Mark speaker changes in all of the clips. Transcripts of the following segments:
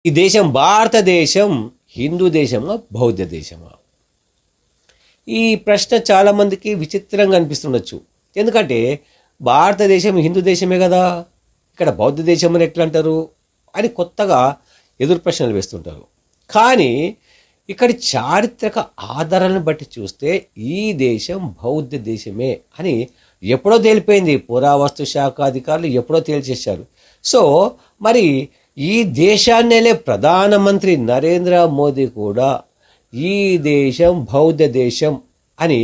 Speaker 1: ఈ దేశం భారతదేశం హిందూ దేశమా బౌద్ధ దేశమా? ఈ ప్రశ్న చాలామందికి విచిత్రంగా అనిపిస్తుండొచ్చు. ఎందుకంటే భారతదేశం హిందూ దేశమే కదా, ఇక్కడ బౌద్ధ దేశం అని ఎట్లా అంటారు అని కొత్తగా ఎదురు ప్రశ్నలు వేస్తుంటారు. కానీ ఇక్కడి చారిత్రక ఆధారాలను బట్టి చూస్తే ఈ దేశం బౌద్ధ దేశమే అని ఎప్పుడో తేలిపోయింది. పురావస్తు శాఖ అధికారులు ఎప్పుడో తేల్చేశారు. సో మరి ఈ దేశాన్నేలే ప్రధానమంత్రి నరేంద్ర మోదీ కూడా ఈ దేశం బౌద్ధ దేశం అని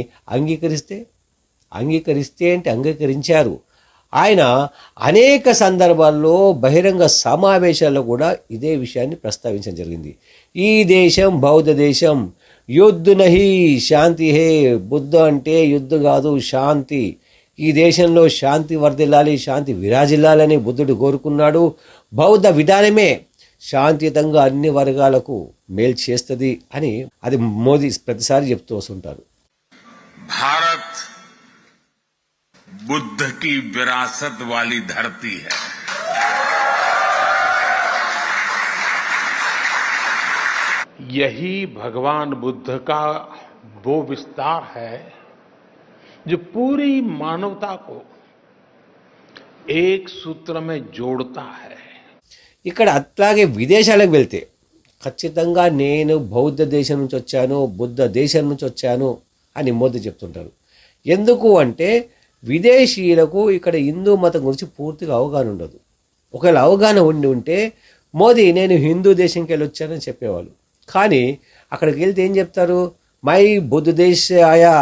Speaker 1: అంగీకరించారు. ఆయన అనేక సందర్భాల్లో బహిరంగ సమావేశాల్లో కూడా ఇదే విషయాన్ని ప్రస్తావించడం జరిగింది. ఈ దేశం బౌద్ధ దేశం, యుద్ధ నహి శాంతి హే, బుద్ధ అంటే యుద్ధ కాదు శాంతి. ఈ దేశంలో శాంతి వర్ధిల్లాలి, శాంతి విరాజిల్లాలని బుద్ధుడు కోరుకున్నాడు. బౌద్ధ విధానమే శాంతియుతంగా అన్ని వర్గాలకు మేలు చేస్తుంది అని అది మోదీ ప్రతిసారి చెప్తూ వస్తుంటారు.
Speaker 2: भारत बुद्ध की विरासत वाली धरती है। यही भगवान बुद्ध का वो विस्तार है जो पूरी मानवता को एक सूत्र में जोड़ता है।
Speaker 1: ఇక్కడ అట్లాగే విదేశాలకు వెళ్తే ఖచ్చితంగా నేను బౌద్ధ దేశం నుంచి వచ్చాను, బుద్ధ దేశం నుంచి వచ్చాను అని మోదీ చెప్తుంటారు. ఎందుకు అంటే విదేశీయులకు ఇక్కడ హిందూ మతం గురించి పూర్తిగా అవగాహన ఉండదు. ఒకవేళ అవగాహన ఉంటే మోదీ నేను హిందూ దేశంకి వెళ్ళి వచ్చానని చెప్పేవాళ్ళు. కానీ అక్కడికి వెళ్తే ఏం చెప్తారు? మై బుద్ధ దేశ ఆయా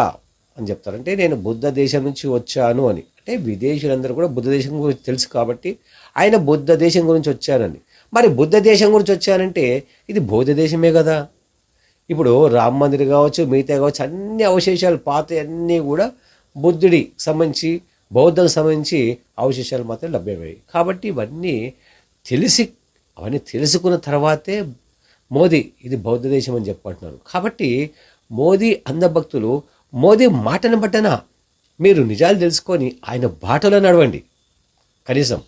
Speaker 1: అని చెప్తారు. అంటే నేను బుద్ధ దేశం నుంచి వచ్చాను అని. అంటే విదేశీయులందరూ కూడా బుద్ధ దేశం గురించి తెలుసు కాబట్టి ఆయన బుద్ధ దేశం గురించి వచ్చానని. మరి బుద్ధ దేశం గురించి వచ్చానంటే ఇది బౌద్ధ దేశమే కదా. ఇప్పుడు రామ మందిర్ కావచ్చు, మిగతా కావచ్చు, అన్ని అవశేషాలు పాత అన్నీ కూడా బుద్ధుడి సంబంధించి బౌద్ధకు సంబంధించి అవశేషాలు మాత్రం లభ్యమయ్యాయి. కాబట్టి అవన్నీ తెలుసుకున్న తర్వాతే మోదీ ఇది బౌద్ధ దేశం అని చెప్పంటున్నారు. కాబట్టి మోదీ అంధభక్తులు మోదీ మాటను బట్టనా మీరు నిజాలు తెలుసుకొని ఆయన బాటలో నడవండి కనీసం.